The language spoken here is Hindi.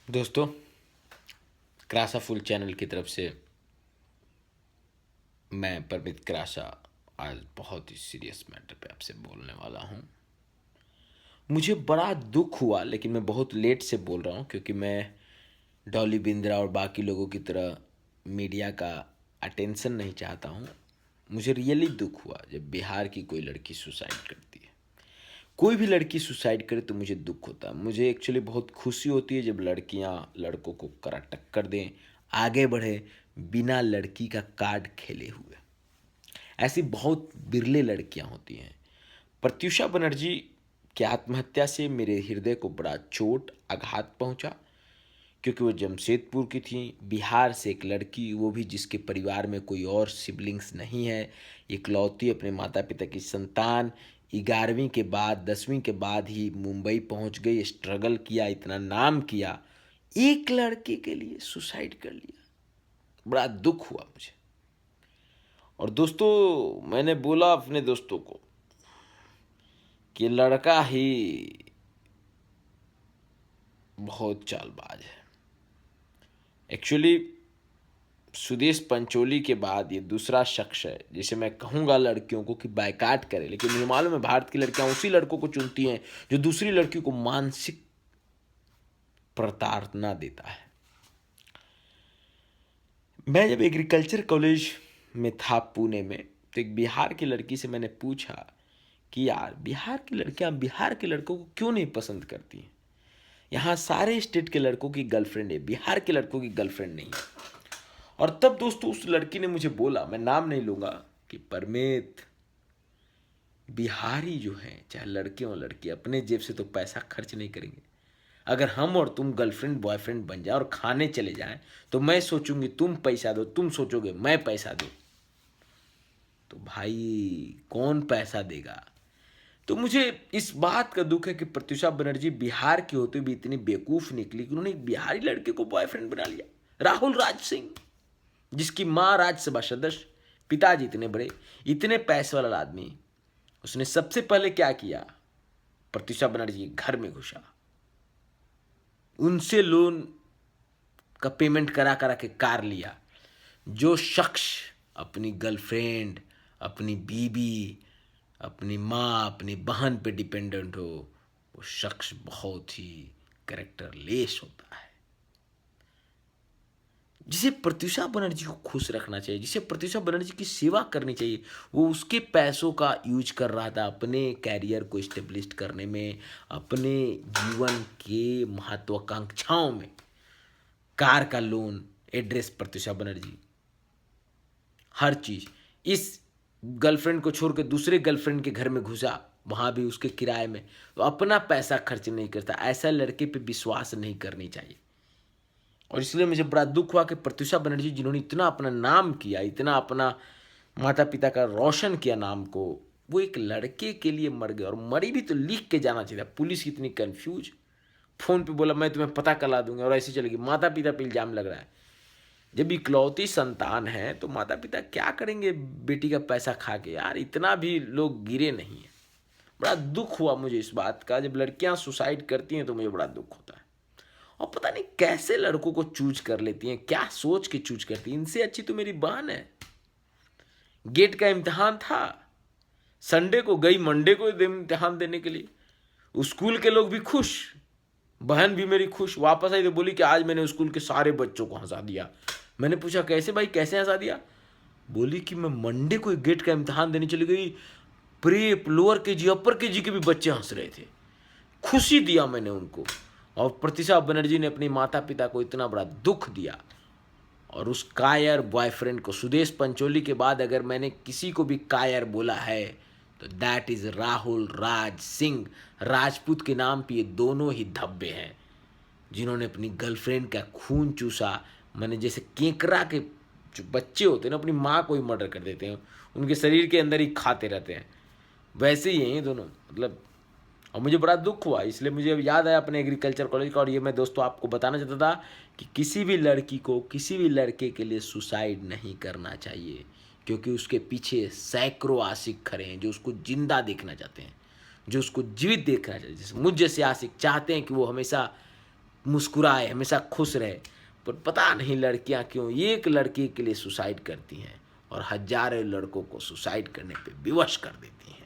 दोस्तों, क्रासा फुल चैनल की तरफ से मैं परमित क्रासा आज बहुत ही सीरियस मैटर पे आपसे बोलने वाला हूँ। मुझे बड़ा दुख हुआ, लेकिन मैं बहुत लेट से बोल रहा हूँ क्योंकि मैं डॉली बिंद्रा और बाकी लोगों की तरह मीडिया का अटेंशन नहीं चाहता हूँ। मुझे रियली दुख हुआ जब बिहार की कोई लड़की सुसाइड करती है। कोई भी लड़की सुसाइड करे तो मुझे दुख होता है। मुझे एक्चुअली बहुत खुशी होती है जब लड़कियां लड़कों को कड़ा टक्कर दें, आगे बढ़े बिना लड़की का कार्ड खेले हुए। ऐसी बहुत बिरले लड़कियां होती हैं। प्रत्युषा बनर्जी की आत्महत्या से मेरे हृदय को बड़ा चोट आघात पहुंचा, क्योंकि वो जमशेदपुर की थी, बिहार से एक लड़की, वो भी जिसके परिवार में कोई और सिबलिंग्स नहीं है, इकलौती अपने माता पिता की संतान। 11वीं के बाद 10वीं के बाद ही मुंबई पहुंच गई, स्ट्रगल किया, इतना नाम किया, एक लड़के के लिए सुसाइड कर लिया। बड़ा दुख हुआ मुझे। और दोस्तों, मैंने बोला अपने दोस्तों को कि लड़का ही बहुत चालबाज है। एक्चुअली सुदेश पंचोली के बाद ये दूसरा शख्स है जिसे मैं कहूँगा लड़कियों को कि बायकाट करे, लेकिन मुझे मालूम है भारत की लड़कियां उसी लड़कों को चुनती हैं जो दूसरी लड़की को मानसिक प्रताड़ना देता है। मैं जब एग्रीकल्चर कॉलेज में था पुणे में, तो एक बिहार की लड़की से मैंने पूछा कि यार, बिहार की लड़कियां बिहार के लड़कों को क्यों नहीं पसंद करती हैं? यहाँ सारे स्टेट के लड़कों की गर्लफ्रेंड है, बिहार के लड़कों की गर्लफ्रेंड नहीं है। और तब दोस्तों उस लड़की ने मुझे बोला, मैं नाम नहीं लूंगा, कि परमेत, बिहारी जो हैं, चाहे लड़के हो लड़की, अपने जेब से तो पैसा खर्च नहीं करेंगे। अगर हम और तुम गर्लफ्रेंड बॉयफ्रेंड बन जाए और खाने चले जाएं, तो मैं सोचूंगी तुम पैसा दो, तुम सोचोगे मैं पैसा दूं। तो भाई कौन पैसा देगा? तो मुझे इस बात का दुख है कि प्रत्युषा बनर्जी बिहार की होते हुए भी इतनी बेवकूफ निकली कि उन्होंने एक बिहारी लड़के को बॉयफ्रेंड बना लिया। राहुल राज सिंह, जिसकी माँ राज्यसभा सदस्य, पिताजी इतने बड़े, इतने पैसे वाला आदमी, उसने सबसे पहले क्या किया? प्रत्युषा बनर्जी के घर में घुसा, उनसे लोन का पेमेंट करा करा के कार लिया। जो शख्स अपनी गर्लफ्रेंड, अपनी बीबी, अपनी माँ, अपनी बहन पे डिपेंडेंट हो, वो शख्स बहुत ही कैरेक्टरलेस होता है। जिसे प्रत्युषा बनर्जी को खुश रखना चाहिए, जिसे प्रत्युषा बनर्जी की सेवा करनी चाहिए, वो उसके पैसों का यूज कर रहा था अपने कैरियर को इस्टेब्लिश करने में, अपने जीवन के महत्वाकांक्षाओं में। कार का लोन, एड्रेस प्रत्युषा बनर्जी, हर चीज। इस गर्लफ्रेंड को छोड़ के दूसरे गर्लफ्रेंड के घर में घुसा, वहां भी उसके किराए में, तो अपना पैसा खर्च नहीं करता। ऐसा लड़के पे विश्वास नहीं करनी चाहिए। और इसलिए मुझे बड़ा दुख हुआ कि प्रत्युषा बनर्जी, जिन्होंने इतना अपना नाम किया, इतना अपना माता पिता का रोशन किया नाम को, वो एक लड़के के लिए मर गए। और मरी भी तो लिख के जाना चाहिए था। पुलिस इतनी कंफ्यूज, फोन पे बोला मैं तुम्हें पता करा दूंगा, और ऐसे चलेगी। माता पिता पे इल्जाम लग रहा है। जब इकलौती संतान है तो माता पिता क्या करेंगे बेटी का पैसा खा के? यार इतना भी लोग गिरे नहीं है। बड़ा दुख हुआ मुझे इस बात का। जब लड़कियां सुसाइड करती हैं तो मुझे बड़ा दुख होता है। और पता नहीं कैसे लड़कों को चूज कर लेती हैं, क्या सोच के चूज करती हैं। इनसे अच्छी तो मेरी बहन है। गेट का इम्तिहान था, संडे को गई, मंडे को इम्तिहान देने के लिए। स्कूल के लोग भी खुश, बहन भी मेरी खुश। वापस आई तो बोली कि आज मैंने स्कूल के सारे बच्चों को हंसा दिया। मैंने पूछा कैसे भाई, कैसे हंसा दिया? बोली कि मैं मंडे को गेट का इम्तिहान देने चली गई, प्री लोअर के जी अपर के जी के भी बच्चे हंस रहे थे। खुशी दिया मैंने उनको। और प्रत्युषा बनर्जी ने अपने माता पिता को इतना बड़ा दुख दिया। और उस कायर बॉयफ्रेंड को, सुदेश पंचोली के बाद अगर मैंने किसी को भी कायर बोला है तो दैट इज राहुल राज सिंह। राजपूत के नाम पे ये दोनों ही धब्बे हैं, जिन्होंने अपनी गर्लफ्रेंड का खून चूसा। मैंने जैसे केकड़ा के जो बच्चे होते हैं ना, अपनी माँ को ही मर्डर कर देते हैं, उनके शरीर के अंदर ही खाते रहते हैं, वैसे ही हैं ये दोनों। मतलब, और मुझे बड़ा दुख हुआ। इसलिए मुझे अब याद आया अपने एग्रीकल्चर कॉलेज का। और ये मैं दोस्तों आपको बताना चाहता था कि किसी भी लड़की को, किसी भी लड़के के लिए सुसाइड नहीं करना चाहिए, क्योंकि उसके पीछे सैकड़ों आशिक खड़े हैं जो उसको जिंदा देखना चाहते हैं, जो उसको जीवित देखना चाहते हैं। जैसे मुझ जैसे आशिक चाहते हैं कि वो हमेशा मुस्कुराए, हमेशा खुश रहे। पर पता नहीं लड़कियां क्यों एक लड़के के लिए सुसाइड करती हैं और हजारों लड़कों को सुसाइड करने पे विवश कर देती हैं।